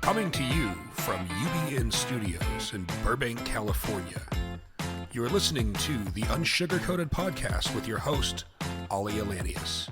Coming to you from UBN Studios in Burbank, California. You're listening to the Unsugarcoated Podcast with your host, Aliyah.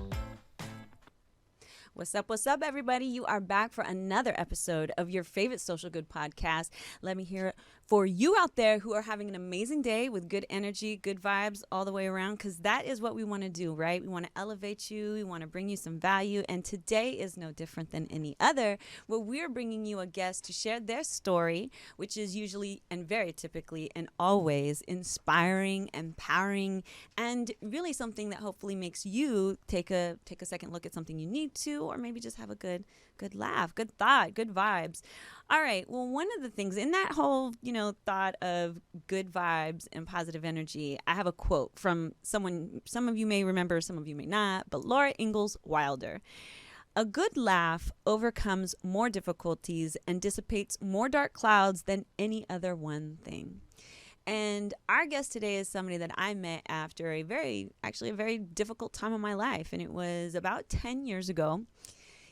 What's up, everybody? You are back for another episode of your favorite social good podcast. Let me hear it for you out there who are having an amazing day with good energy, good vibes all the way around, because that is what we want to do, right? We want to elevate you. We want to bring you some value. And today is no different than any other, where we're bringing you a guest to share their story, which is usually and very typically and always inspiring, empowering, and really something that hopefully makes you take a second look at something you need to, or maybe just have a good laugh, good thought, good vibes. All right. Well, one of the things in that whole, thought of good vibes and positive energy, I have a quote from someone, some of you may remember, some of you may not, but Laura Ingalls Wilder. A good laugh overcomes more difficulties and dissipates more dark clouds than any other one thing. And our guest today is somebody that I met after a very difficult time in my life. And it was about 10 years ago.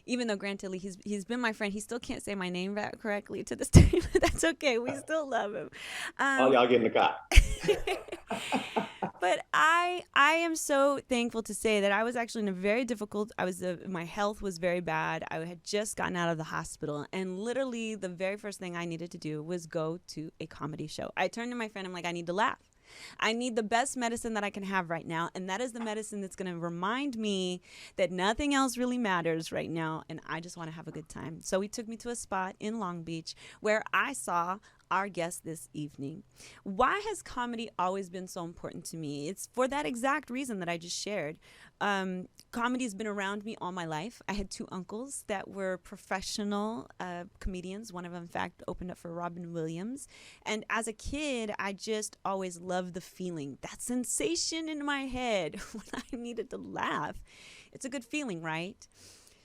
Even though, granted, he's been my friend, he still can't say my name back correctly to this day, but that's okay. We still love him. All y'all get in the car. But I am so thankful to say that I was actually in a very difficult, my health was very bad. I had just gotten out of the hospital, and literally the very first thing I needed to do was go to a comedy show. I turned to my friend, I'm like, I need to laugh. I need the best medicine that I can have right now, and that is the medicine that's going to remind me that nothing else really matters right now, and I just want to have a good time. So he took me to a spot in Long Beach where I saw our guest this evening. Why has comedy always been so important to me? It's for that exact reason that I just shared. Comedy has been around me all my life. I had two uncles that were professional comedians. One of them, in fact, opened up for Robin Williams. And as a kid, I just always loved the feeling, that sensation in my head when I needed to laugh. It's a good feeling, right?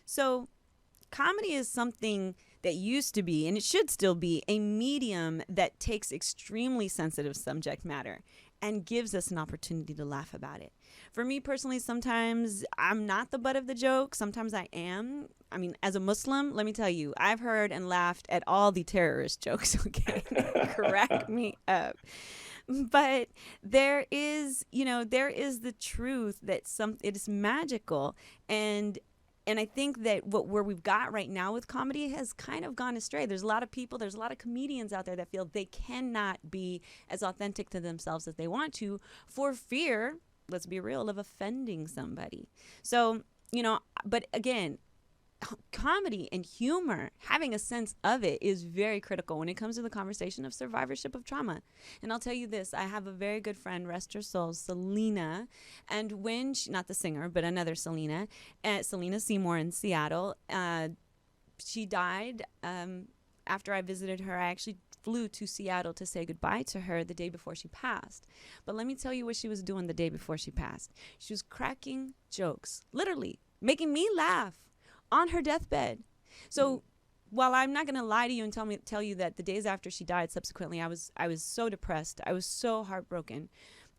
So comedy is something that used to be, and it should still be, a medium that takes extremely sensitive subject matter and gives us an opportunity to laugh about it. For me personally, sometimes I'm not the butt of the joke. Sometimes I am. I mean, as a Muslim, let me tell you, I've heard and laughed at all the terrorist jokes, okay? Crack me up. But there is the truth that it is magical, and I think that where we've got right now with comedy has kind of gone astray. There's a lot of people, there's a lot of comedians out there that feel they cannot be as authentic to themselves as they want to for fear, let's be real, of offending somebody. So, but again, comedy and humor, having a sense of it, is very critical when it comes to the conversation of survivorship of trauma. And I'll tell you this, I have a very good friend, rest her soul, Selena, and when she, not the singer, but another Selena, Selena Seymour in Seattle, she died after I visited her. I actually flew to Seattle to say goodbye to her the day before she passed. But let me tell you what she was doing the day before she passed. She was cracking jokes, literally making me laugh on her deathbed. So while I'm not going to lie to you and tell you that the days after she died subsequently, I was so depressed. I was so heartbroken.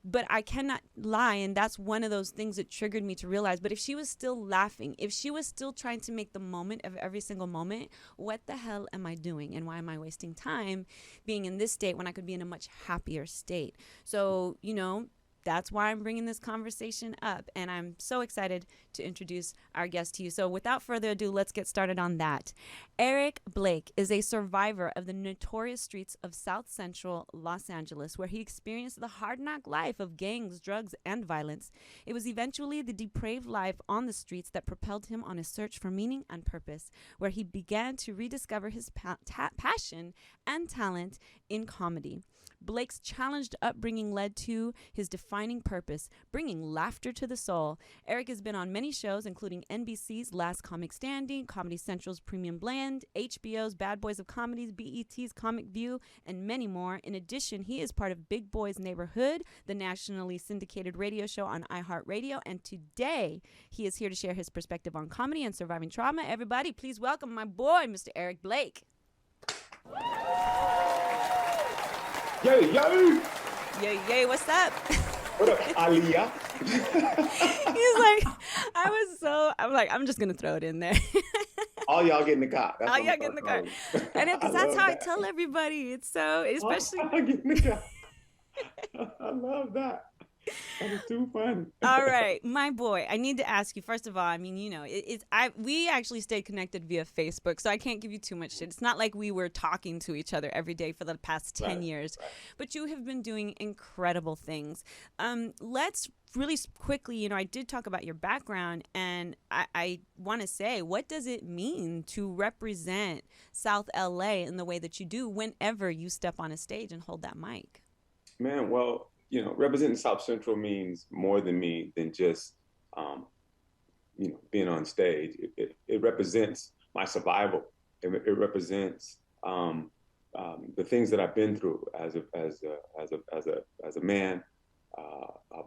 But I cannot lie, and that's one of those things that triggered me to realize, but if she was still laughing, if she was still trying to make the moment of every single moment, what the hell am I doing? And why am I wasting time being in this state when I could be in a much happier state? So, that's why I'm bringing this conversation up, and I'm so excited to introduce our guest to you. So without further ado, let's get started on that. Eric Blake is a survivor of the notorious streets of South Central Los Angeles, where he experienced the hard knock life of gangs, drugs, and violence. It was eventually the depraved life on the streets that propelled him on a search for meaning and purpose, where he began to rediscover his passion and talent in comedy. Blake's challenged upbringing led to his defining purpose, bringing laughter to the soul. Eric has been on many shows, including NBC's Last Comic Standing, Comedy Central's Premium Blend, HBO's Bad Boys of Comedies, BET's Comic View, and many more. In addition, he is part of Big Boys Neighborhood, the nationally syndicated radio show on iHeartRadio, and today he is here to share his perspective on comedy and surviving trauma. Everybody, please welcome my boy, Mr. Eric Blake. Yo, yo! Yay, what's up? What up, Aliyah? He's like, I'm like, I'm just going to throw it in there. All y'all get in the car. That's Oh, what yeah, I'm get in the car. calling it. And I because that's love how I that. tell everybody. It's so, All especially. y'all get in the car. I love that. That is too funny. All right, my boy. I need to ask you first of all. I mean, we actually stayed connected via Facebook, so I can't give you too much shit. It's not like we were talking to each other every day for the past 10 years, Right. but you have been doing incredible things. Let's really quickly. I did talk about your background, and I want to say, what does it mean to represent South LA in the way that you do whenever you step on a stage and hold that mic? Man, well, representing South Central means more than just, um, being on stage. It represents my survival. It represents the things that I've been through as a man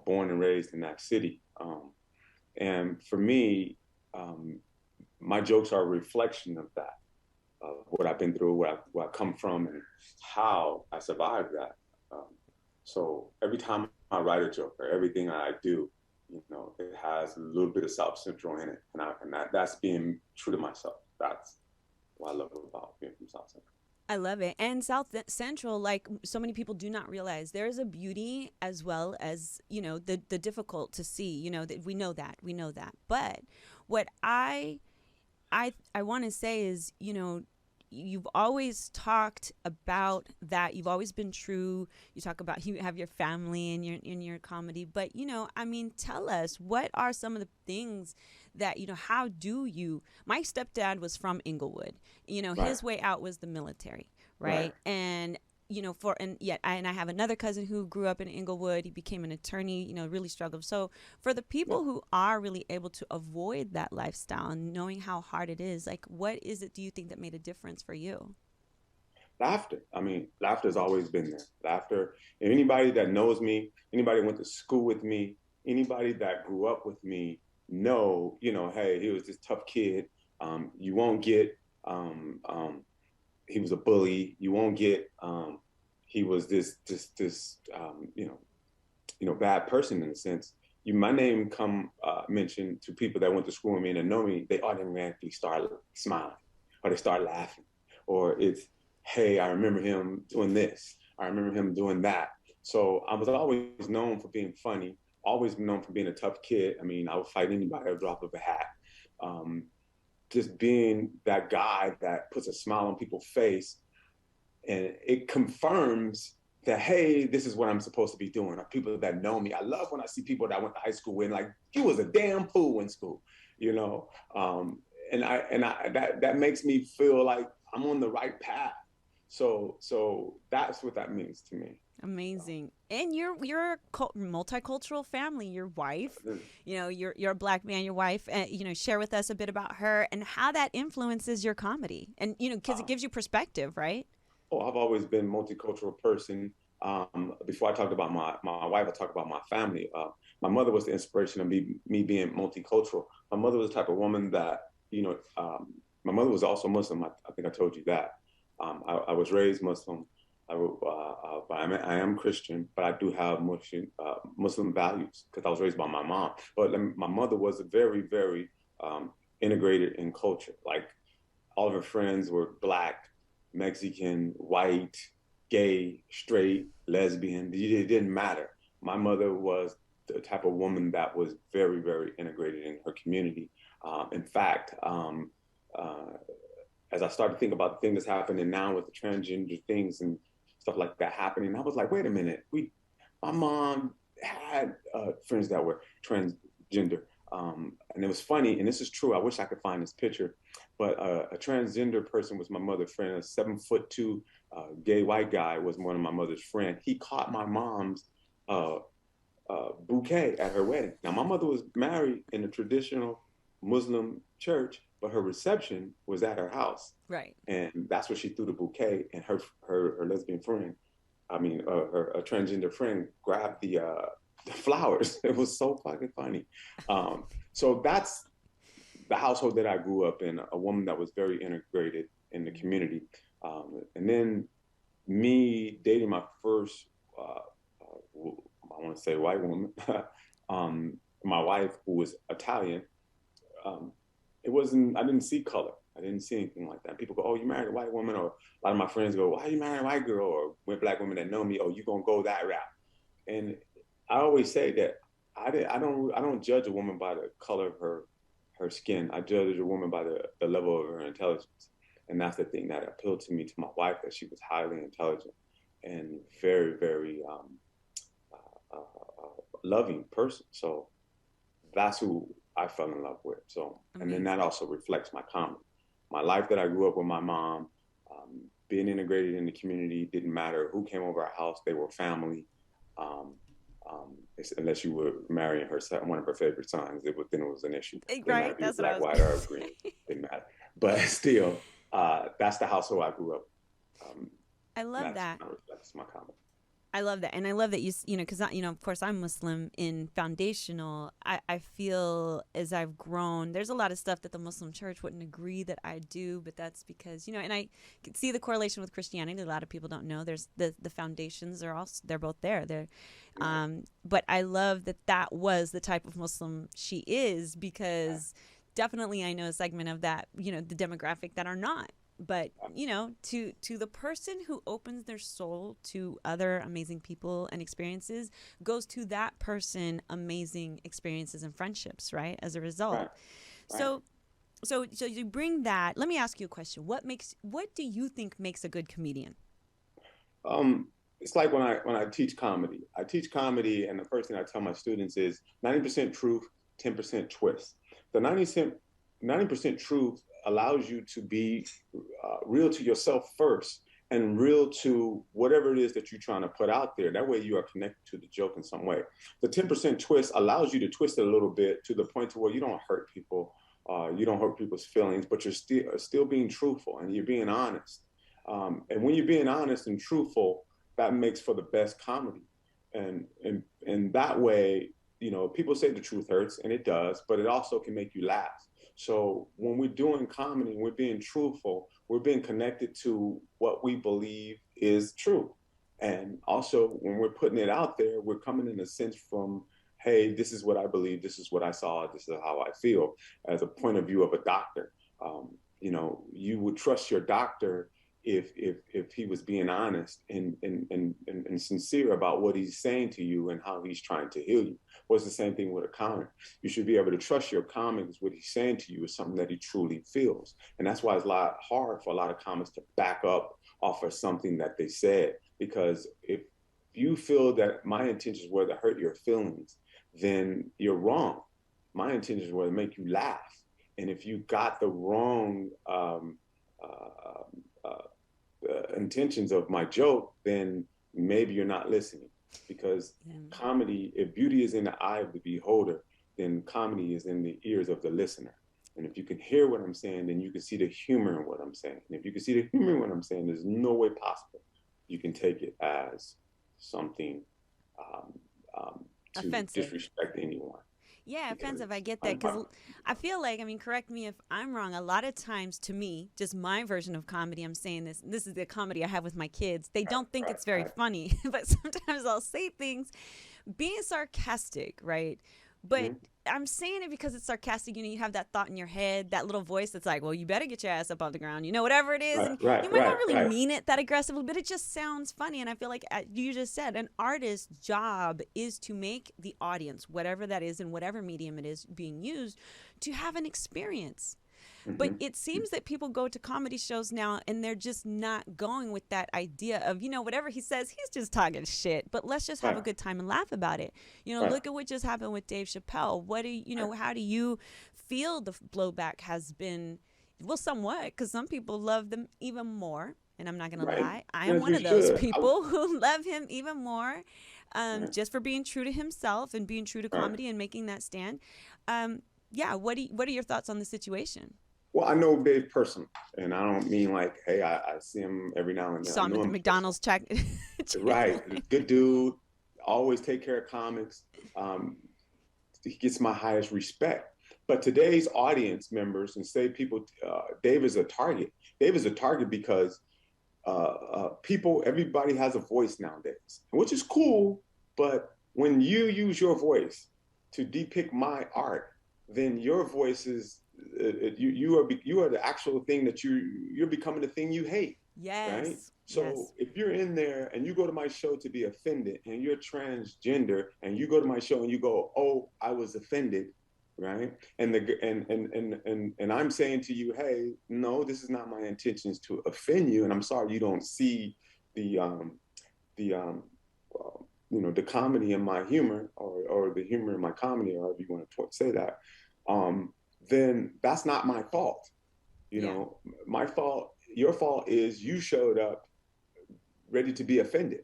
born and raised in that city. And for me, my jokes are a reflection of that, of what I've been through, where I come from, and how I survived that. So every time I write a joke or everything I do, it has a little bit of South Central in it, and that's being true to myself. That's what I love about being from South Central. I love it. And South Central, like so many people do not realize, there is a beauty as well as, the difficult to see, that we know that. But what I want to say is, you've always talked about that. You've always been true. You talk about you have your family in your comedy, but tell us, what are some of the things that how do you? My stepdad was from Inglewood. Right. His way out was the military, right? And I have another cousin who grew up in Inglewood. He became an attorney, really struggled. So for the people who are really able to avoid that lifestyle and knowing how hard it is, like, what is it, do you think, that made a difference for you? Laughter. I mean, laughter has always been there. Laughter. And anybody that knows me, anybody that went to school with me, anybody that grew up with me, hey, he was this tough kid. You won't get, he was a bully. You won't get, he was this bad person in a sense. My name come mentioned to people that went to school with me and that know me, they automatically start smiling, or they start laughing, or it's, hey, I remember him doing this, I remember him doing that. So I was always known for being funny, always known for being a tough kid. I mean, I would fight anybody at a drop of a hat. Just being that guy that puts a smile on people's face, and it confirms that, hey, this is what I'm supposed to be doing. Or people that know me. I love when I see people that I went to high school with, like, you was a damn fool in school, and that makes me feel like I'm on the right path. So that's what that means to me. Amazing. And you're a multicultural family. Your wife, you're a Black man. Your wife, share with us a bit about her and how that influences your comedy, and because it gives you perspective, right? Oh, I've always been a multicultural person. Before I talked about my wife, I talked about my family. My mother was the inspiration of me being multicultural. My mother was the type of woman that, my mother was also Muslim. I think I told you that. I was raised Muslim. I am Christian, but I do have Muslim values because I was raised by my mom. But my mother was very, very integrated in culture. Like, all of her friends were Black, Mexican, white, gay, straight, lesbian. It didn't matter. My mother was the type of woman that was very, very integrated in her community. In fact, as I started to think about the thing that's happening now with the transgender things and stuff like that happening, I was like, wait a minute. My mom had friends that were transgender. And it was funny, and this is true. I wish I could find this picture, but a transgender person was my mother's friend. A 7'2" gay white guy was one of my mother's friend. He caught my mom's bouquet at her wedding. Now, my mother was married in a traditional Muslim church, but her reception was at her house. Right. And that's where she threw the bouquet, and her lesbian friend, her transgender friend, grabbed the flowers. It was so fucking funny. So that's the household that I grew up in, a woman that was very integrated in the community. And then me dating my first, I want to say white woman, my wife, who was Italian, I didn't see color. I didn't see anything like that. People go, oh, you married a white woman? Or a lot of my friends go, why you married a white girl? Or with black women that know me, oh, you gonna go that route. And I always say that I don't judge a woman by the color of her skin. I judge a woman by the level of her intelligence. And that's the thing that appealed to me, to my wife, that she was highly intelligent and very, very loving person. So that's who I fell in love with. So, and then that also reflects my comedy. My life that I grew up with my mom, being integrated in the community, didn't matter who came over our house, they were family. Unless you were marrying her son, one of her favorite sons, then it was an issue. Right, that's black, what I was white, or green. Didn't matter. But still, that's the household I grew up. I love that. That's my comment. I love that. And I love that because, of course, I'm Muslim in foundational. I feel as I've grown, there's a lot of stuff that the Muslim church wouldn't agree that I do, but that's because, and I can see the correlation with Christianity. A lot of people don't know. There's the foundations they're both there. But I love that was the type of Muslim she is, because definitely I know a segment of that, the demographic that are not. But, to the person who opens their soul to other amazing people and experiences, goes to that person amazing experiences and friendships, right? As a result. Right. So you bring that. Let me ask you a question. What do you think makes a good comedian? It's like when I teach comedy. I teach comedy, and the first thing I tell my students is 90% truth, 10% twist. The 90% truth allows you to be real to yourself first, and real to whatever it is that you're trying to put out there. That way you are connected to the joke in some way. The 10% twist allows you to twist it a little bit to the point to where you don't hurt people, you don't hurt people's feelings, but you're still being truthful and you're being honest. And when you're being honest and truthful, that makes for the best comedy. And that way, people say the truth hurts, and it does, but it also can make you laugh. So when we're doing comedy, we're being truthful, we're being connected to what we believe is true. And also when we're putting it out there, we're coming in a sense from, hey, this is what I believe, this is what I saw, this is how I feel, as a point of view of a doctor. You would trust your doctor if he was being honest and sincere about what he's saying to you and how he's trying to heal you. Well, it's the same thing with a comic. You should be able to trust your comic, is what he's saying to you is something that he truly feels. And that's why it's a lot hard for a lot of comics to back up off of something that they said. Because if you feel that my intentions were to hurt your feelings, then you're wrong. My intentions were to make you laugh. And if you got the wrong intentions of my joke, then maybe you're not listening. Because comedy, if beauty is in the eye of the beholder, then comedy is in the ears of the listener. And if you can hear what I'm saying, then you can see the humor in what I'm saying. And if you can see the humor in what I'm saying, there's no way possible you can take it as something to offensive, disrespect anyone. Yeah, offensive. I get that, because I feel like, correct me if I'm wrong, a lot of times, to me, just my version of comedy, I'm saying this is the comedy I have with my kids. They don't think it's very funny, but sometimes I'll say things being sarcastic, right? But I'm saying it because it's sarcastic. You have that thought in your head, that little voice that's like, well, you better get your ass up off the ground, whatever it is. And you might not really mean it that aggressively, but it just sounds funny. And I feel like you just said, an artist's job is to make the audience, whatever that is in whatever medium it is being used, to have an experience. But it seems that people go to comedy shows now and they're just not going with that idea of, whatever he says, he's just talking shit, but let's just have a good time and laugh about it. Look at what just happened with Dave Chappelle. What do you, how do you feel the blowback has been? Well, somewhat, because some people love them even more. And I'm not going to lie. I am one of those people who love him even more, just for being true to himself and being true to comedy and making that stand. What are your thoughts on the situation? Well, I know Dave personally, and I don't mean like, hey, I see him every now and then. Saw him at the McDonald's check. Right. Good dude. Always take care of comics. He gets my highest respect. But today's audience members, and say people, Dave is a target. Dave is a target because everybody has a voice nowadays, which is cool. But when you use your voice to depict my art, then your voice is you are the actual thing that you're becoming the thing you hate. Yes. Right. So yes. if you're in there and you go to my show to be offended, and you're transgender, and you go to my show and you go, oh, I was offended, right? And I'm saying to you, hey, no, this is not my intentions to offend you, and I'm sorry you don't see the the comedy in my humor, or the humor in my comedy, or however you want to say that, then that's not my fault. My fault, your fault is you showed up ready to be offended,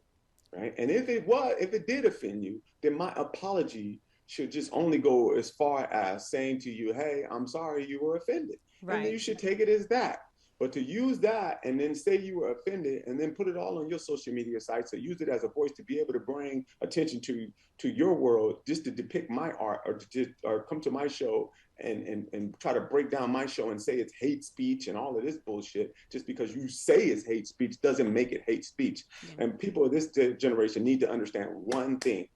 right? And if it did offend you, then my apology should just only go as far as saying to you, hey, I'm sorry you were offended. Right. And then you should take it as that. But to use that and then say you were offended and then put it all on your social media sites, or use it as a voice to be able to bring attention to your world, just to depict my art, or come to my show and try to break down my show and say it's hate speech and all of this bullshit, just because you say it's hate speech doesn't make it hate speech. Yeah. And people of this generation need to understand one thing.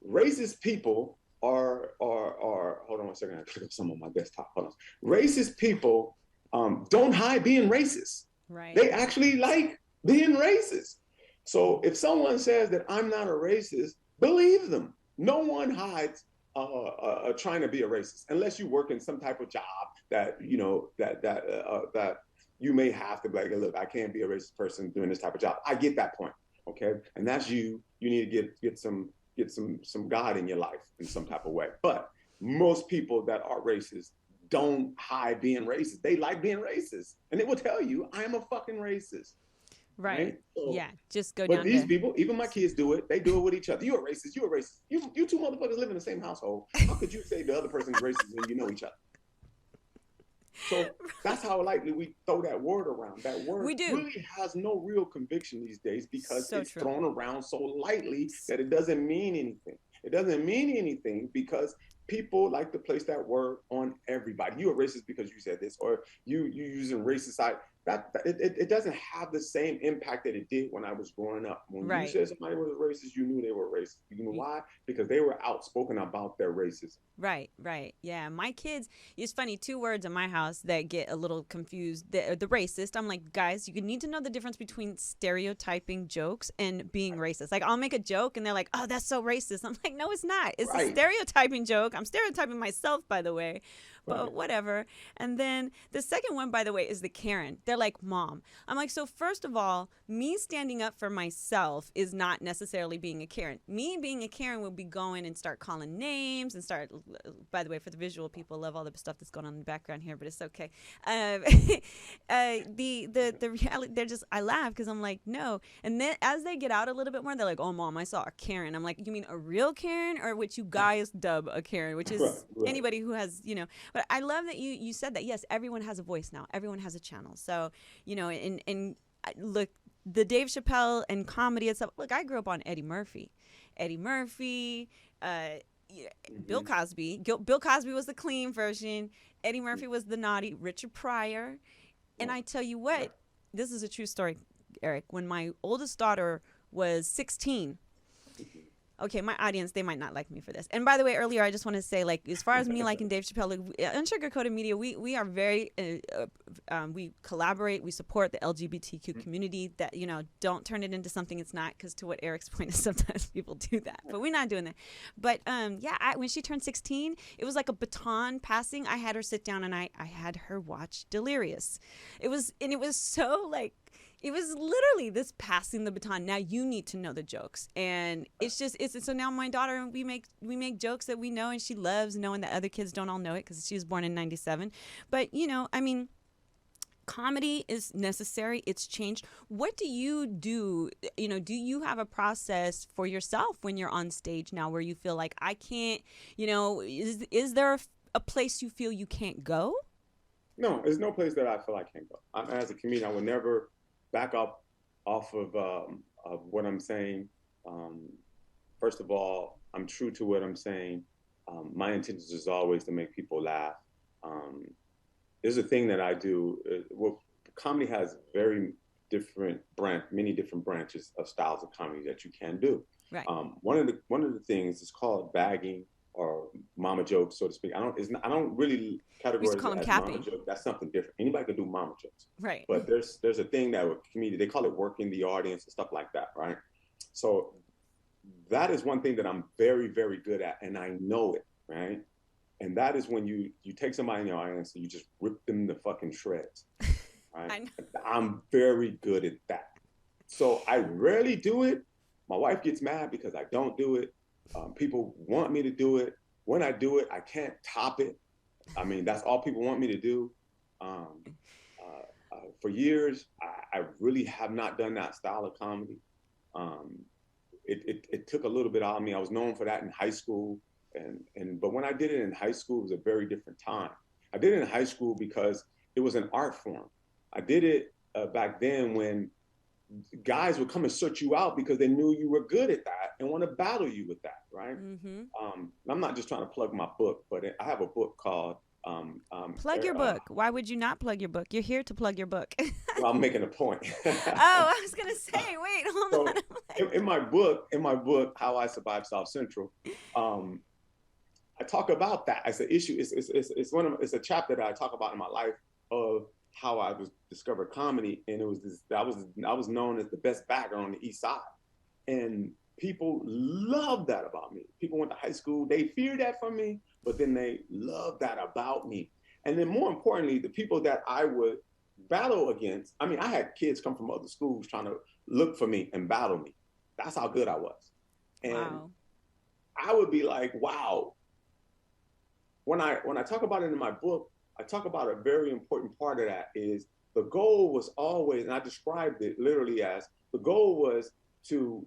Racist people are hold on one second, I click up some on my desktop. Hold on. Racist people don't hide being racist. Right. They actually like being racist. So if someone says that I'm not a racist, believe them. No one hides trying to be a racist, unless you work in some type of job that that you may have to be like, look, I can't be a racist person doing this type of job. I get that point, okay? And that's you. You need to get some God in your life in some type of way. But most people that are racist don't hide being racist. They like being racist, and they will tell you, I am a fucking racist. Right. So, yeah. Just go down. But these people, even my kids do it. They do it with each other. You're a racist. You're a racist. You two motherfuckers live in the same household. How could you say the other person's racist when you know each other? So that's how lightly we throw that word around. That word really has no real conviction these days, because it's thrown around so lightly that it doesn't mean anything. It doesn't mean anything because people like to place that word on everybody. You are racist because you said this, or you using racist side. It doesn't have the same impact that it did when I was growing up. When you said somebody was racist, you knew they were racist. You know why? Because they were outspoken about their racism. Right. Yeah. My kids, it's funny, 2 words in my house that get a little confused. The racist. I'm like, guys, you need to know the difference between stereotyping jokes and being racist. Like, I'll make a joke and they're like, oh, that's so racist. I'm like, no, it's not. It's a stereotyping joke. I'm stereotyping myself, by the way. But whatever. And then the second one, by the way, is the Karen. They're like, Mom. I'm like, so first of all, me standing up for myself is not necessarily being a Karen. Me being a Karen would be going and start calling names and start, by the way, for the visual people, love all the stuff that's going on in the background here, but it's okay. The reality, they're just, I laugh because I'm like, no. And then as they get out a little bit more, they're like, oh, Mom, I saw a Karen. I'm like, you mean a real Karen, or what you guys dub a Karen, which is anybody who has, But I love that you said that, yes, everyone has a voice now. Everyone has a channel. So, and look, the Dave Chappelle and comedy and stuff. Look, I grew up on Eddie Murphy. Bill Cosby. Bill Cosby was the clean version. Eddie Murphy was the naughty Richard Pryor. And I tell you what, this is a true story, Eric. When my oldest daughter was 16, okay, my audience, they might not like me for this. And by the way, earlier, I just want to say, like, as far as me liking Dave Chappelle, like, Unsugarcoated Media, we are very, we collaborate, we support the LGBTQ community. That, don't turn it into something it's not, because to what Eric's point is, sometimes people do that. But we're not doing that. But, when she turned 16, it was like a baton passing. I had her sit down, and I had her watch Delirious. It was so, like, it was literally this passing the baton. Now you need to know the jokes, and it's so now my daughter, we make jokes that we know and she loves, knowing that other kids don't all know it because she was born in '97. But comedy is necessary. It's changed. What do you do? Do you have a process for yourself when you're on stage now where you feel like I can't? Is there a place you feel you can't go? No, there's no place that I feel I can't go. As a comedian, I would never back up off of what I'm saying. First of all, I'm true to what I'm saying. My intention is always to make people laugh. There's a thing that I do. Comedy has many different branches of styles of comedy that you can do. Right. One of the things is called bagging, or mama jokes, so to speak. I don't really categorize call it them as capping. mama joke. That's something different. Anybody can do mama jokes. Right. But there's a thing that with comedy, they call it working the audience and stuff like that, right? So that is one thing that I'm very, very good at, and I know it, right? And that is when you take somebody in your audience and you just rip them to fucking shreds, right? I'm very good at that. So I rarely do it. My wife gets mad because I don't do it. People want me to do it. When I do it, I can't top it. I mean, that's all people want me to do. For years, I really have not done that style of comedy. It took a little bit out of me. I was known for that in high school. But when I did it in high school, it was a very different time. I did it in high school because it was an art form. I did it back then when guys would come and search you out because they knew you were good at that and want to battle you with that, right? Mm-hmm. I'm not just trying to plug my book, but I have a book called Plug your book. Why would you not plug your book? You're here to plug your book. Well, I'm making a point. I was gonna say, wait, hold on. In my book, How I Survived South Central, I talk about that as an issue. It's a chapter that I talk about in my life of how I discovered comedy, and it was I was known as the best bagger on the East Side, and people loved that about me. People went to high school, they feared that from me, but then they loved that about me. And then more importantly, the people that I would battle against, I mean, I had kids come from other schools trying to look for me and battle me. That's how good I was. And wow. I would be like, wow. When I talk about it in my book, I talk about a very important part of that is the goal was always, and I described it literally as, the goal was to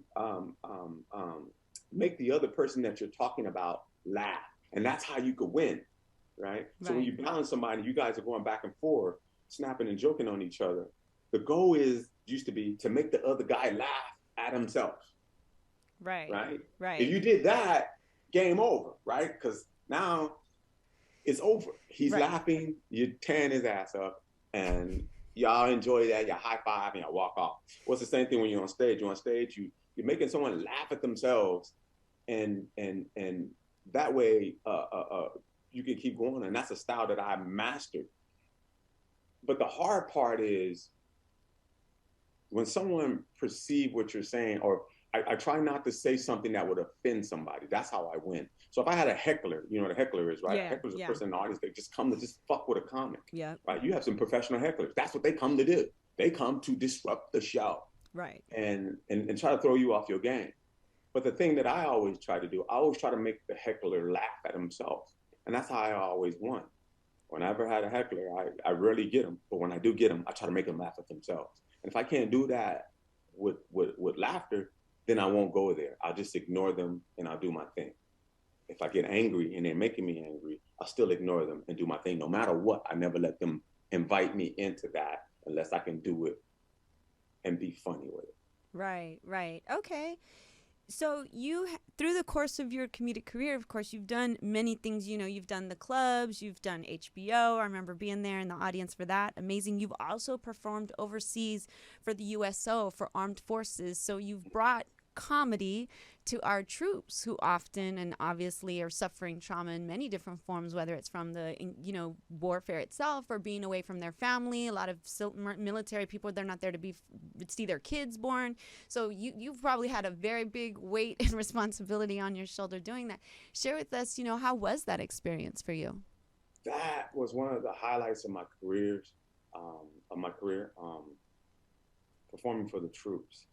make the other person that you're talking about laugh. And that's how you could win, right? So when you balance somebody, you guys are going back and forth, snapping and joking on each other. The goal used to be to make the other guy laugh at himself. Right. If you did that, game over, right? Because now it's over. He's laughing, you're tearing his ass up, and y'all enjoy that, you high five and y'all walk off. Well, it's the same thing when you're on stage. You're on stage, you're making someone laugh at themselves, and that way you can keep going. And that's a style that I mastered. But the hard part is when someone perceives what you're saying, or I try not to say something that would offend somebody. That's how I win. So if I had a heckler, you know what a heckler is, right? Yeah, a heckler's a person in the audience that just come to just fuck with a comic. Yeah. Right? You have some professional hecklers. That's what they come to do. They come to disrupt the show. Right. And try to throw you off your game. But the thing that I always try to do, I always try to make the heckler laugh at himself. And that's how I always won. Whenever I had a heckler, I rarely get them. But when I do get them, I try to make them laugh at themselves. And if I can't do that with laughter, then I won't go there. I'll just ignore them and I'll do my thing. If I get angry and they're making me angry, I'll still ignore them and do my thing. No matter what, I never let them invite me into that unless I can do it and be funny with it. Right. Okay. So you, through the course of your comedic career, of course, you've done many things. You know, you've done the clubs, you've done HBO. I remember being there in the audience for that. Amazing. You've also performed overseas for the USO, for armed forces. So you've brought comedy to our troops who often and obviously are suffering trauma in many different forms, whether it's from the, warfare itself or being away from their family. A lot of military people, they're not there to see their kids born. So you've probably had a very big weight and responsibility on your shoulder doing that. Share with us, how was that experience for you? That was one of the highlights of my career, performing for the troops.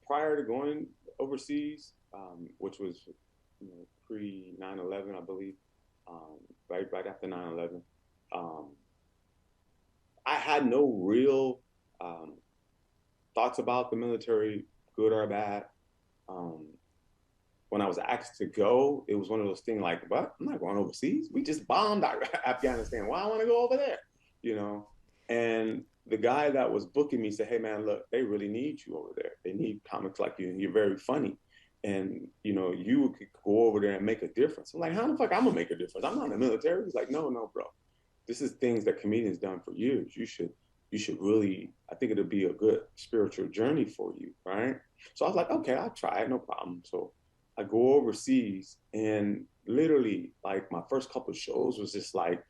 Prior to going overseas, which was pre 9/11, I believe, right after 9/11, I had no real thoughts about the military, good or bad. When I was asked to go, it was one of those things like, what? I'm not going overseas. We just bombed Afghanistan. Why I want to go over there? And the guy that was booking me said, hey man, look, they really need you over there. They need comics like you, and you're very funny. And, you could go over there and make a difference. I'm like, how the fuck I'm gonna make a difference? I'm not in the military. He's like, no, bro. This is things that comedians done for years. You should really, I think it'll be a good spiritual journey for you, right? So I was like, okay, I'll try it, no problem. So I go overseas, and literally, like my first couple of shows was just like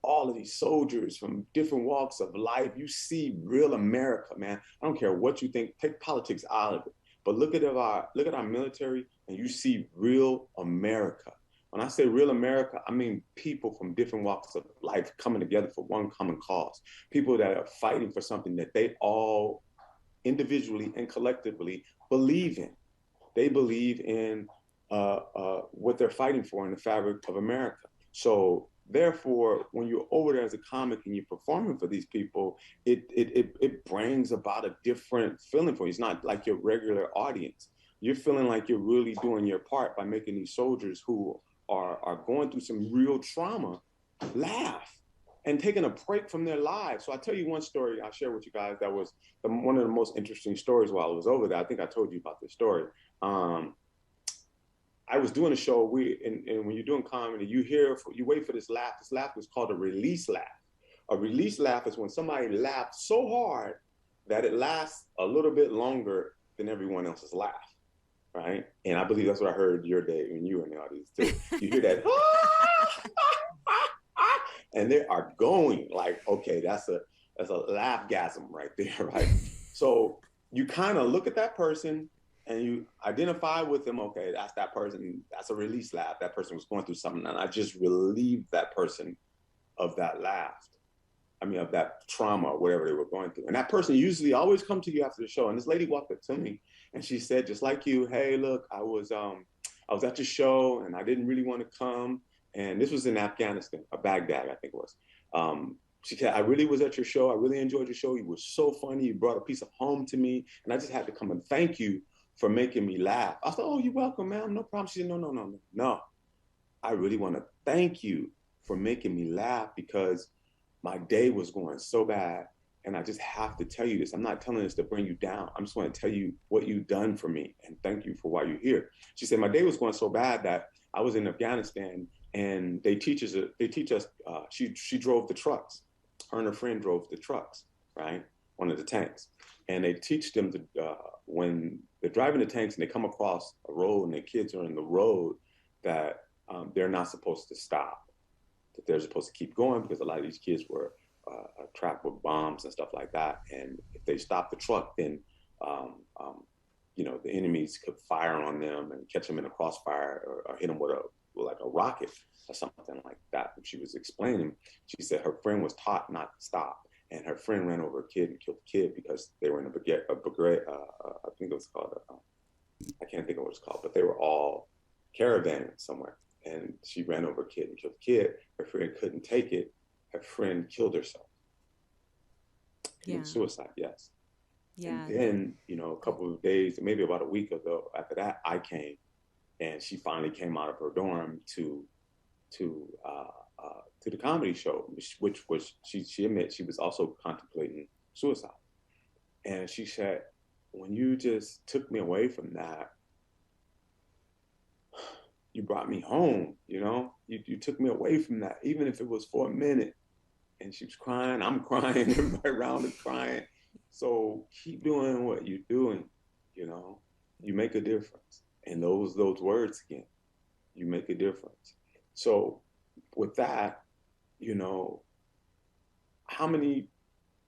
all of these soldiers from different walks of life. You see real America, man. I don't care what you think. Take politics out of it, but look at our military, and you see real America. When I say real America, I mean people from different walks of life coming together for one common cause. People that are fighting for something that they all individually and collectively believe in. They believe in what they're fighting for in the fabric of America. So therefore, when you're over there as a comic and you're performing for these people, it brings about a different feeling for you. It's not like your regular audience. You're feeling like you're really doing your part by making these soldiers who are going through some real trauma laugh and taking a break from their lives. So I'll tell you one story I'll share with you guys that was one of the most interesting stories while I was over there. I think I told you about this story. I was doing a show, and when you're doing comedy, you wait for this laugh. This laugh is called a release laugh. A release laugh is when somebody laughs so hard that it lasts a little bit longer than everyone else's laugh, right? And I believe that's what I heard your day when you were in the audience too. You hear that, and they are going like, okay, that's a laughgasm right there, right? So you kind of look at that person and you identify with them. Okay, that's that person. That's a release laugh. That person was going through something, and I just relieved that person of that laugh. I mean, of that trauma, whatever they were going through. And that person usually always come to you after the show. And this lady walked up to me and she said, just like you, hey, look, I was at your show and I didn't really want to come. And this was in Afghanistan, or Baghdad, I think it was. She said, I really was at your show. I really enjoyed your show. You were so funny. You brought a piece of home to me. And I just had to come and thank you for making me laugh. I said, oh, you're welcome, ma'am. No problem. She said, no. I really want to thank you for making me laugh because my day was going so bad. And I just have to tell you this. I'm not telling this to bring you down. I'm just want to tell you what you've done for me and thank you for why you're here. She said, my day was going so bad that I was in Afghanistan and they teach us, she drove the trucks. Her and her friend drove the trucks, right? One of the tanks. And they teach them to, when they're driving the tanks and they come across a road and the kids are in the road, that they're not supposed to stop, that they're supposed to keep going because a lot of these kids were trapped with bombs and stuff like that. And if they stop the truck, then, the enemies could fire on them and catch them in a crossfire or hit them with a rocket or something like that. She was explaining, she said her friend was taught not to stop. And her friend ran over a kid and killed the kid because they were in a brigade, I think it was called, I can't think of what it's called, but they were all caravanning somewhere. And she ran over a kid and killed the kid. Her friend couldn't take it. Her friend killed herself. Suicide, yes. Yeah. And then, a couple of days, maybe about a week ago after that, I came and she finally came out of her dorm to the comedy show, which was, she admitted she was also contemplating suicide. And she said, when you just took me away from that, you brought me home, you took me away from that, even if it was for a minute. And she was crying, I'm crying, everybody around is crying. So keep doing what you're doing, you make a difference. And those words again, you make a difference. So with that, how many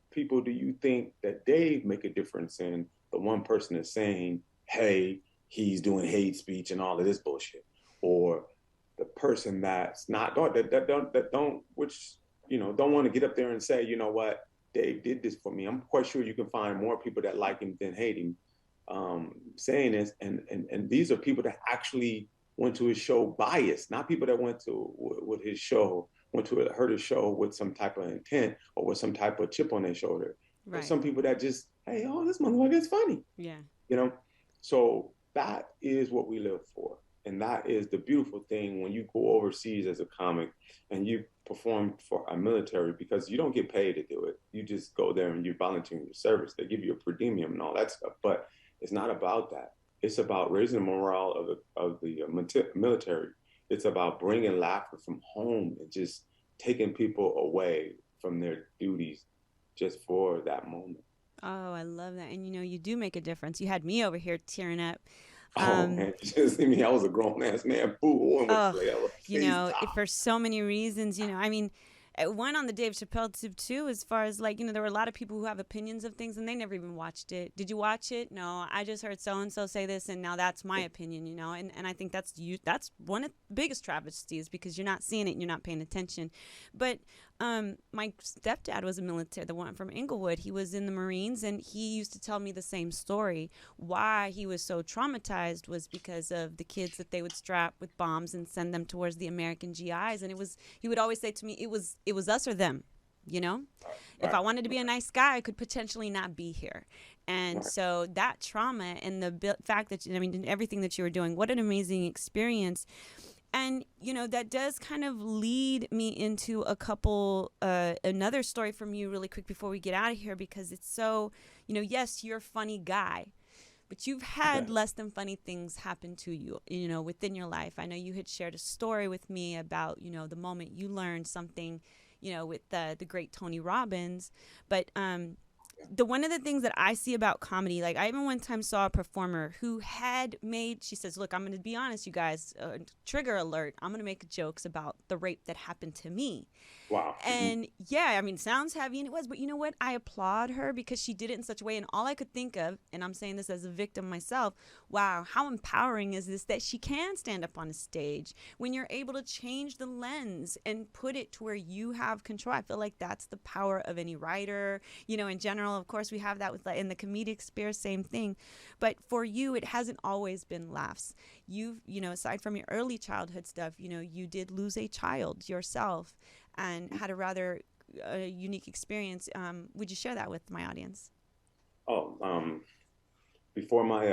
people do you think that they make a difference in? The one person is saying, hey, he's doing hate speech and all of this bullshit, or the person that's not don't want to get up there and say, you know what, Dave did this for me. I'm quite sure you can find more people that like him than hate him saying this, and these are people that actually went to his show biased, not people that went to heard his show with some type of intent or with some type of chip on their shoulder. Right. There's some people that just, hey, this motherfucker is funny. Yeah. So that is what we live for. And that is the beautiful thing when you go overseas as a comic and you perform for a military, because you don't get paid to do it. You just go there and you're volunteering your service. They give you a per diem and all that stuff. But it's not about that. It's about raising the morale of the military. It's about bringing laughter from home and just taking people away from their duties just for that moment. Oh, I love that. And you do make a difference. You had me over here tearing up. Oh man, you should have seen me. I was a grown ass man. Boo, I went to Oh, play you know, overseas. for so many reasons, I mean, one on the Dave Chappelle tip too, as far as like, there were a lot of people who have opinions of things and they never even watched it. Did you watch it? No, I just heard so and so say this and now that's my opinion, and I think that's one of the biggest travesties because you're not seeing it and you're not paying attention. But my stepdad was a military, the one from Inglewood. He was in the Marines and he used to tell me the same story. Why he was so traumatized was because of the kids that they would strap with bombs and send them towards the American GIs. And he would always say to me, it was us or them, Right. If I wanted to be a nice guy, I could potentially not be here. And Right. so that trauma and the fact that, everything that you were doing, what an amazing experience. And, that does kind of lead me into another story from you really quick before we get out of here, because it's so, yes, you're a funny guy, but you've had less than funny things happen to you, within your life. I know you had shared a story with me about, the moment you learned something, with the great Tony Robbins. But one of the things that I see about comedy, like I even one time saw a performer who she says, look, I'm going to be honest, you guys, trigger alert, I'm going to make jokes about the rape that happened to me. Wow. And yeah, I mean, sounds heavy, and it was, but you know what? I applaud her because she did it in such a way. And all I could think of, and I'm saying this as a victim myself, wow, how empowering is this that she can stand up on a stage when you're able to change the lens and put it to where you have control. I feel like that's the power of any writer, in general. Of course, we have that with in the comedic sphere, same thing. But for you, it hasn't always been laughs. You've, aside from your early childhood stuff, you did lose a child yourself and had a rather unique experience. Would you share that with my audience? Oh, before my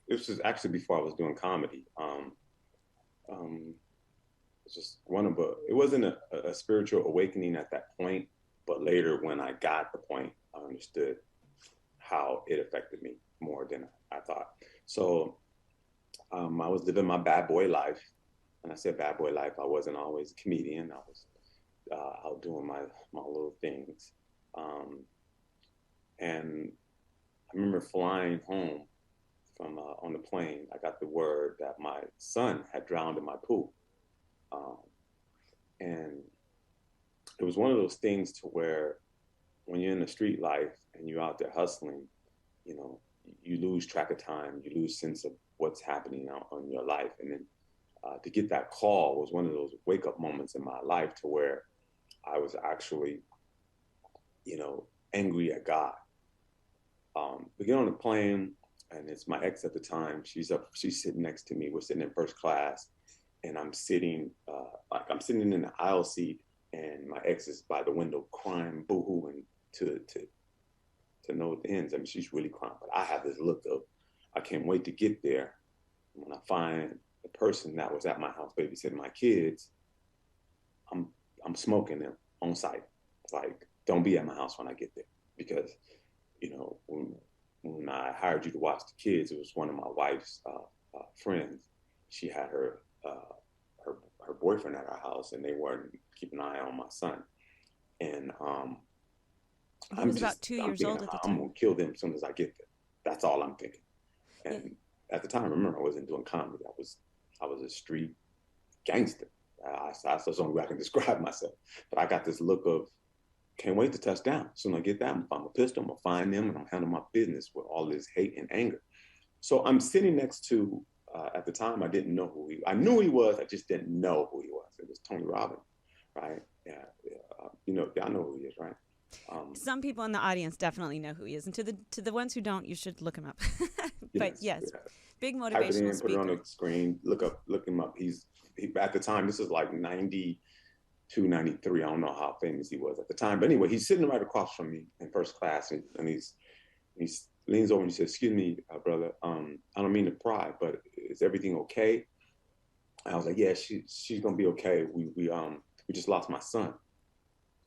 this was actually before I was doing comedy. It's just it wasn't a spiritual awakening at that point, but later when I got the point, I understood how it affected me more than I thought. So I was living my bad boy life. When I said bad boy life, I wasn't always a comedian. I was out doing my little things. And I remember flying home from on the plane. I got the word that my son had drowned in my pool. And it was one of those things to where when you're in the street life and you're out there hustling, you lose track of time, you lose sense of what's happening out in your life. And then to get that call was one of those wake up moments in my life to where I was actually, angry at God. We get on the plane and it's my ex at the time. She's sitting next to me. We're sitting in first class and I'm sitting in the aisle seat and my ex is by the window crying, boo-hooing to no ends. I mean, she's really crying, but I have this look of, I can't wait to get there. When I find the person that was at my house babysitting my kids, I'm smoking them on site. Like, don't be at my house when I get there. Because, when I hired you to watch the kids, it was one of my wife's friends. She had her boyfriend at our house and they weren't keeping an eye on my son. And he was about 2 years old at the time. I'm going to kill them as soon as I get there. That's all I'm thinking. And at the time, remember, I wasn't doing comedy. I was a street gangster. That's the only way I can describe myself. But I got this look of, can't wait to touch down. As soon as I get that, I'm a pistol, I'm going to find them, and I'm handling my business with all this hate and anger. So I'm sitting next to, at the time, I didn't know who I knew he was, I just didn't know who he was. It was Tony Robbins, right? Yeah. Y'all know who he is, right? Some people in the audience definitely know who he is. And to the ones who don't, you should look him up. But yes, big motivational speaker. Put it on the screen, look him up. He at the time, this is like 92, 93. I don't know how famous he was at the time. But anyway, he's sitting right across from me in first class. And he leans over and he says, excuse me, brother, I don't mean to pry, but is everything okay? And I was like, yeah, she's going to be okay. We just lost my son.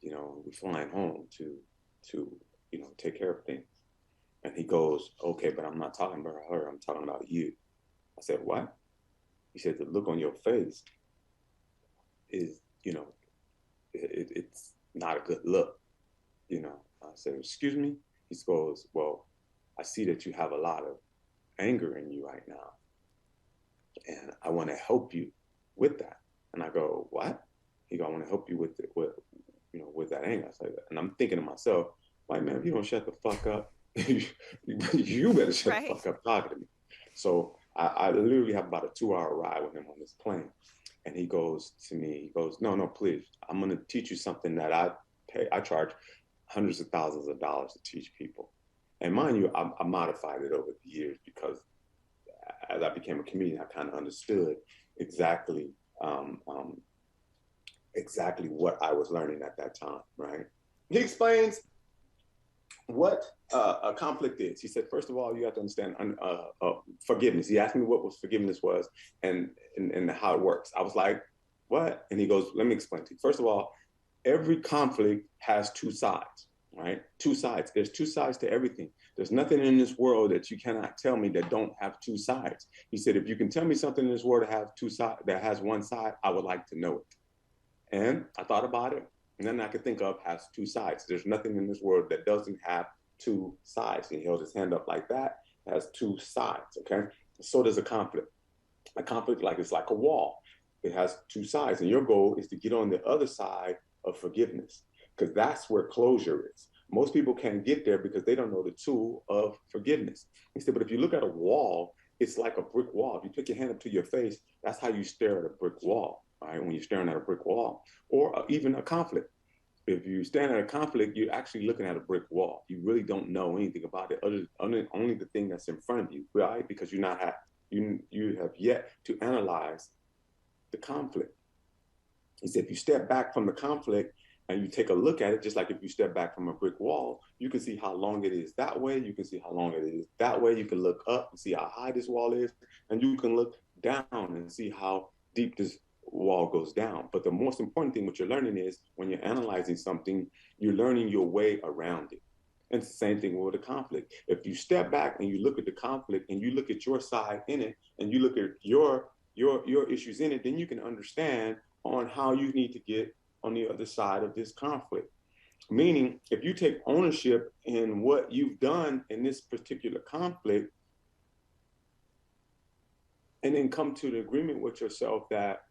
We're flying home to take care of things. And he goes, okay, but I'm not talking about her. I'm talking about you. I said, what? He said, the look on your face is, it's not a good look. I said, excuse me? He goes, well, I see that you have a lot of anger in you right now. and I want to help you with that. And I go, what? He go, I want to help you with it, with that anger. I say, and I'm thinking to myself, like, man, if you don't shut the fuck up, you better shut the fuck up talking to me. So I literally have about a 2-hour ride with him on this plane. And he goes to me, he goes, no, please, I'm going to teach you something that I charge hundreds of thousands of dollars to teach people. And mind you, I modified it over the years because as I became a comedian, I kind of understood exactly what I was learning at that time, right? He explains what a conflict is. He said, first of all, you have to understand forgiveness. He asked me what forgiveness was and how it works. I was like, what? And he goes, let me explain to you. First of all, every conflict has two sides, right? Two sides. There's two sides to everything. There's nothing in this world that you cannot tell me that don't have two sides. He said, if you can tell me something in this world that has one side, I would like to know it. And I thought about it. And then I could think of has two sides. There's nothing in this world that doesn't have two sides. And he held his hand up like that. It has two sides, okay? So does a conflict. A conflict it's like a wall. It has two sides. And your goal is to get on the other side of forgiveness, because that's where closure is. Most people can't get there because they don't know the tool of forgiveness. He said, but if you look at a wall, it's like a brick wall. If you put your hand up to your face, that's how you stare at a brick wall, right? When you're staring at a brick wall, or even a conflict. If you stand at a conflict, you're actually looking at a brick wall. You really don't know anything about it only the thing that's in front of you, right? Because you have yet to analyze the conflict. He said, if you step back from the conflict and you take a look at it, just like if you step back from a brick wall, you can see how long it is that way. You can see how long it is that way. You can look up and see how high this wall is. And you can look down and see how deep this wall goes down. But the most important thing what you're learning is when you're analyzing something, you're learning your way around it. And it's the same thing with a conflict. If you step back and you look at the conflict and you look at your side in it and you look at your issues in it, then you can understand on how you need to get on the other side of this conflict. Meaning, if you take ownership in what you've done in this particular conflict, and then come to the agreement with yourself that,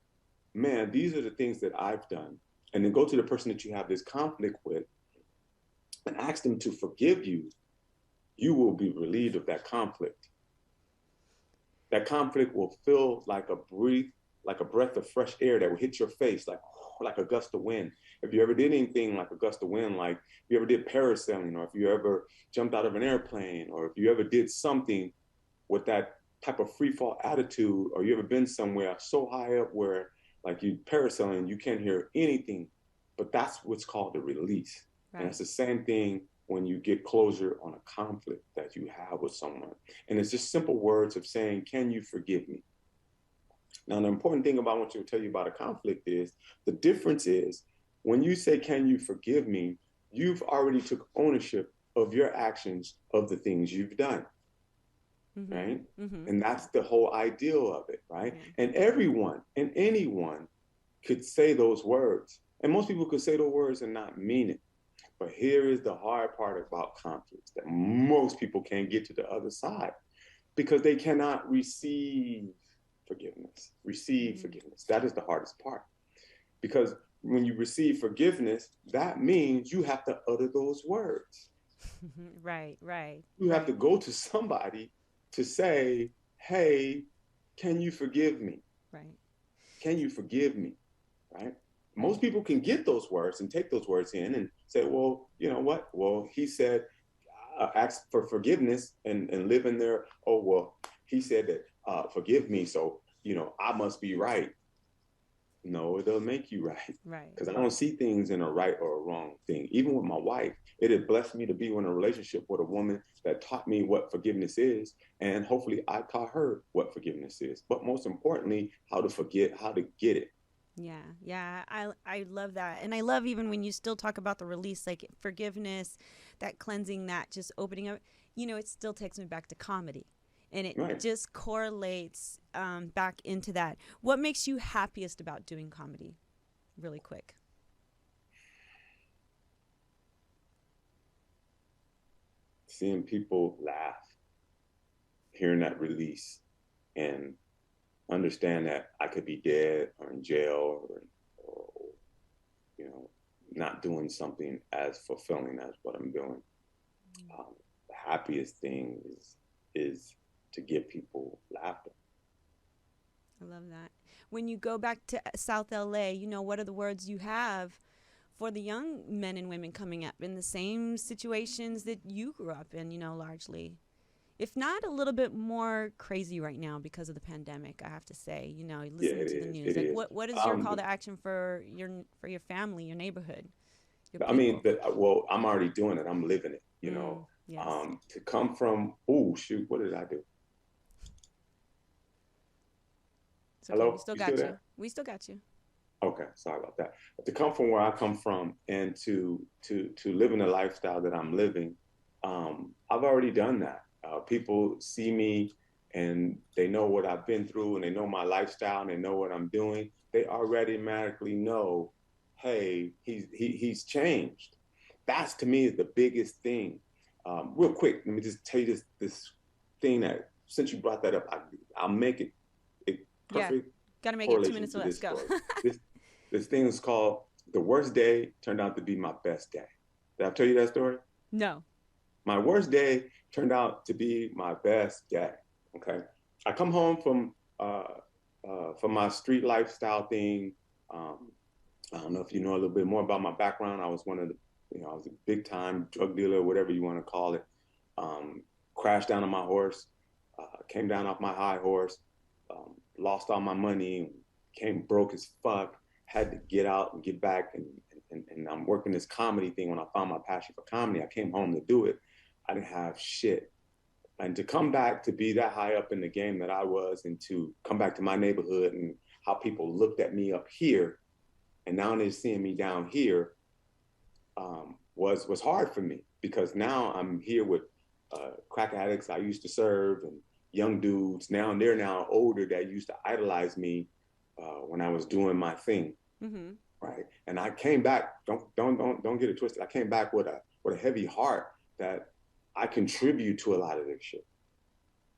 man, these are the things that I've done, and then go to the person that you have this conflict with and ask them to forgive you, you will be relieved of that conflict. That conflict will feel like a breath of fresh air that will hit your face like a gust of wind. If you ever did anything like a gust of wind, like if you ever did parasailing, or if you ever jumped out of an airplane, or if you ever did something with that type of free fall attitude, or you ever been somewhere so high up where like you parasailing, you can't hear anything, but that's what's called the release. Right. And it's the same thing when you get closure on a conflict that you have with someone. And it's just simple words of saying, can you forgive me? Now, the important thing about what I'll tell you about a conflict is the difference is when you say, can you forgive me? You've already took ownership of your actions, of the things you've done. Mm-hmm. Right? Mm-hmm. And that's the whole ideal of it, right? Mm-hmm. And everyone and anyone could say those words. And most people could say those words and not mean it. But here is the hard part about conflicts, that most people can't get to the other side because they cannot receive forgiveness. Forgiveness. That is the hardest part. Because when you receive forgiveness, that means you have to utter those words. Right. You have to go to somebody to say, hey, can you forgive me? Right. Can you forgive me? Right? Most people can get those words and take those words in and say, well, you know what? Well, he said, ask for forgiveness and live in there. Oh, well, he said that, forgive me. So, I must be right. No, it doesn't make you right. Right. Because I don't see things in a right or a wrong thing. Even with my wife, it had blessed me to be in a relationship with a woman that taught me what forgiveness is. And hopefully I taught her what forgiveness is. But most importantly, how to forget, how to get it. Yeah. I love that. And I love even when you still talk about the release, like forgiveness, that cleansing, that just opening up, it still takes me back to comedy. And it just correlates back into that. What makes you happiest about doing comedy? Really quick. Seeing people laugh, hearing that release, and understand that I could be dead or in jail or you know, not doing something as fulfilling as what I'm doing. The happiest thing is to give people laughter. I love that. When you go back to South LA, you know, what are the words you have for the young men and women coming up in the same situations that you grew up in, you know, largely? If not a little bit more crazy right now because of the pandemic, I have to say, you know, listening to the news. Like, what is your call to action for your family, your neighborhood, your I mean, people? well, I'm already doing it. I'm living it, you know. Yes. To come from, oh, shoot, what did I do? It's okay. Hello? We still You got still you. there? We still got you. Okay, sorry about that. But to come from where I come from and to live in the lifestyle that I'm living, I've already done that. People see me and they know what I've been through and they know my lifestyle and they know what I'm doing. They already automatically know, hey, he's changed. That's to me is the biggest thing. Real quick, let me just tell you this thing that since you brought that up, I'll make it perfect. Yeah, gotta make it 2 minutes. To Let's go. this thing is called The Worst Day Turned Out to Be My Best Day. Did I tell you that story? No. My worst day turned out to be my best day. Okay. I come home from my street lifestyle thing. I don't know if you know a little bit more about my background. I was one of the, I was a big time drug dealer, whatever you want to call it. Crashed down on my horse, came down off my high horse, lost all my money, came broke as fuck, had to get out and get back. And I'm working this comedy thing. When I found my passion for comedy, I came home to do it. I didn't have shit. And to come back to be that high up in the game that I was, and to come back to my neighborhood and how people looked at me up here, and now they're seeing me down here, was hard for me, because now I'm here with crack addicts I used to serve and young dudes. Now they're now older that used to idolize me when I was doing my thing, right? And I came back. Don't get it twisted. I came back with a heavy heart that I contribute to a lot of this shit,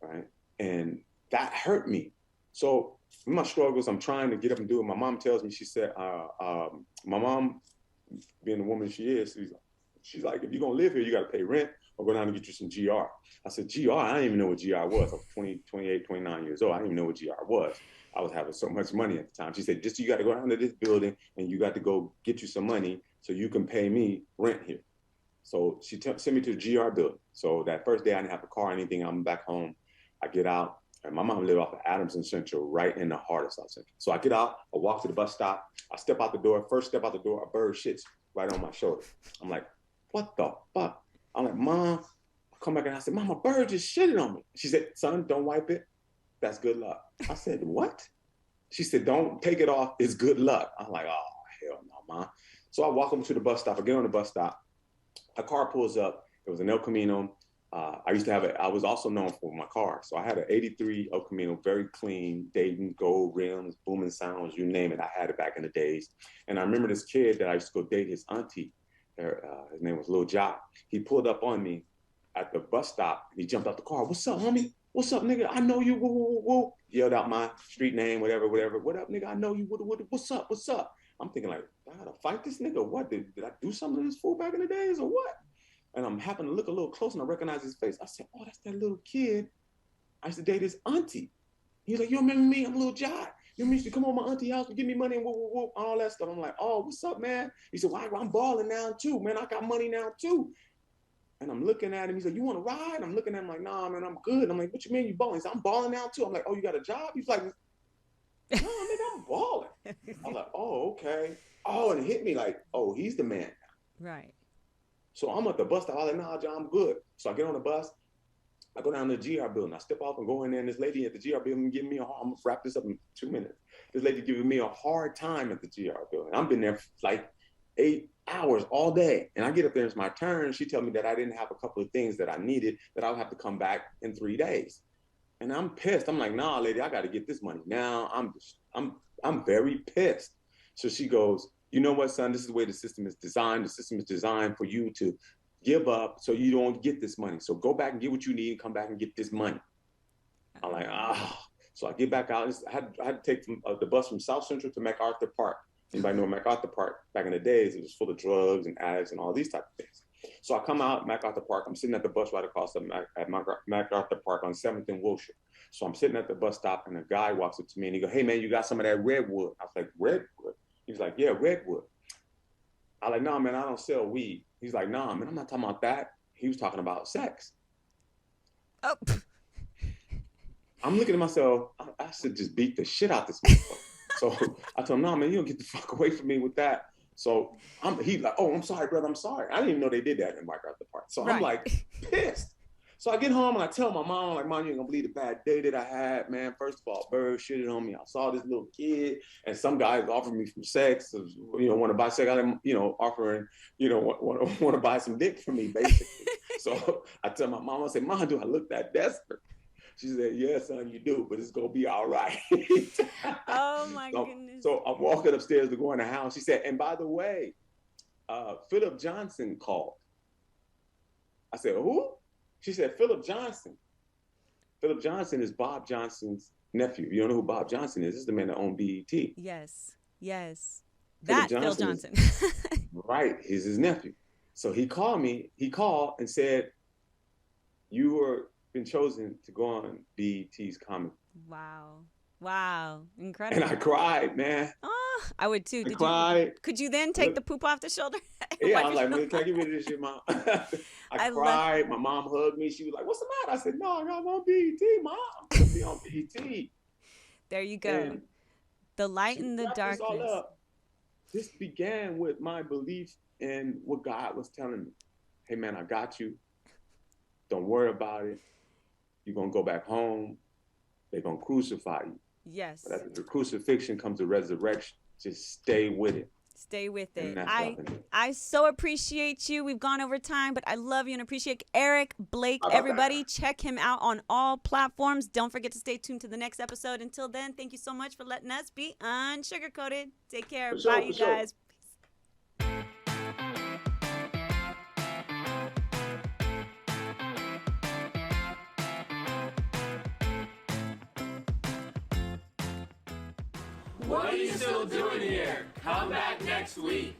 right? And that hurt me. So in my struggles, I'm trying to get up and do it. My mom tells me, she said, my mom, being the woman she is, she's like, if you're gonna live here, you gotta pay rent or go down and get you some GR. I said, GR? I didn't even know what GR was. I was 20, 28, 29 years old. I didn't even know what GR was. I was having so much money at the time. She said, just you gotta go down to this building and you got to go get you some money so you can pay me rent here. So she sent me to the GR building. So that first day I didn't have a car or anything. I'm back home. I get out, and my mom lived off of Adams and Central, right in the heart of South Central. So I get out, I walk to the bus stop, I step out the door. First step out the door, a bird shits right on my shoulder. I'm like, what the fuck? I'm like, Mom, I come back and I said, Mom, a bird just shitted on me. She said, son, don't wipe it. That's good luck. I said, what? She said, don't take it off. It's good luck. I'm like, oh, hell no, Mom. So I walk over to the bus stop. I get on the bus stop. A car pulls up. It was an El Camino. I was also known for my car. So I had an 83 El Camino, very clean, Dayton, gold rims, booming sounds, you name it. I had it back in the days. And I remember this kid that I used to go date, his auntie. His name was Lil Jock. He pulled up on me at the bus stop. He jumped out the car. What's up, homie? What's up, nigga? I know you. Woo, woo, woo. Yelled out my street name, whatever. What up, nigga? I know you. What's up? What's up? I'm thinking like, I gotta fight this nigga. What? Did I do something to this fool back in the days or what? And I'm happening to look a little close and I recognize his face. I said, oh, that's that little kid. I used to date his auntie. He's like, you remember me? I'm Lil Jai. You used to come on my auntie house and give me money and whoop, whoop, whoop, all that stuff. I'm like, oh, what's up, man? He said, well, I'm balling now too, man. I got money now too. And I'm looking at him. He's like, you want to ride? I'm looking at him like, nah, man, I'm good. I'm like, what you mean you balling? He said, I'm balling now too. I'm like, oh, you got a job? He's like, no, nigga, I'm balling. I'm like, oh, okay. Oh, and it hit me like, oh, he's the man. Right. So I'm at the bus stop. I'm like, nah, John, I'm good. So I get on the bus. I go down to the GR building. I step off and go in there, and this lady at the GR building giving me I'm going to wrap this up in 2 minutes. This lady giving me a hard time at the GR building. I've been there for like 8 hours all day. And I get up there, it's my turn. She tells me that I didn't have a couple of things that I needed, that I'll have to come back in 3 days. And I'm pissed. I'm like, nah, lady, I got to get this money now. I'm very pissed. So she goes, you know what, son, this is the way the system is designed. The system is designed for you to give up so you don't get this money. So go back and get what you need and come back and get this money. I'm like, So I get back out. I had to take the bus from South Central to MacArthur Park. Anybody know MacArthur Park? Back in the days, it was full of drugs and addicts and all these type of things. So I come out MacArthur Park. I'm sitting at the bus right across at MacArthur Park on 7th and Wilshire. So I'm sitting at the bus stop, and a guy walks up to me and he goes, "Hey man, you got some of that redwood?" I was like, "Redwood?" He's like, "Yeah, redwood." I like, "Nah, man, I don't sell weed." He's like, "Nah, man, I'm not talking about that." He was talking about sex. Oh. I'm looking at myself, I should just beat the shit out this motherfucker. So I told him, "No, man, you don't get the fuck away from me with that." So he's like, "Oh, I'm sorry, brother, I'm sorry." I didn't even know they did that in MacArthur Park. So I'm like pissed. So I get home and I tell my mom, I'm like, "Mom, you ain't gonna believe the bad day that I had, man. First of all, bird shitted on me. I saw this little kid and some guys offered me some sex, want to buy sex. I didn't, offering, want to buy some dick for me, basically." So I tell my mom, I say, "Mom, do I look that desperate?" She said, "Yeah, son, you do, but it's gonna be all right." Oh my goodness. So I'm walking upstairs to go in the house. She said, "And by the way, Philip Johnson called." I said, "Who?" She said, "Philip Johnson." Philip Johnson is Bob Johnson's nephew. You don't know who Bob Johnson is? This is the man that owned BET. Yes. That Phil Johnson. Right, he's his nephew. So he called me. He called and said, "You were been chosen to go on BET's comedy." Wow. Incredible. And I cried, man. Oh, I would too. Could you then take the poop off the shoulder? Yeah, I was like, "Man, can I get rid of this shit, Mom?" I cried. My mom hugged me. She was like, "What's the matter?" I said, "No, I got on BET, Mom. I'm going to be on BET. There you go. And the light in the darkness. This began with my belief in what God was telling me. Hey, man, I got you. Don't worry about it. You're going to go back home. They're going to crucify you. Yes. But after the crucifixion comes the resurrection. Just stay with it. Stay with it. I so appreciate you. We've gone over time, but I love you and appreciate Eric Blake. Everybody, check him out on all platforms. Don't forget to stay tuned to the next episode. Until then, thank you so much for letting us be unsugarcoated. Take care. Bye, you guys. What are you still doing here? Come back next week.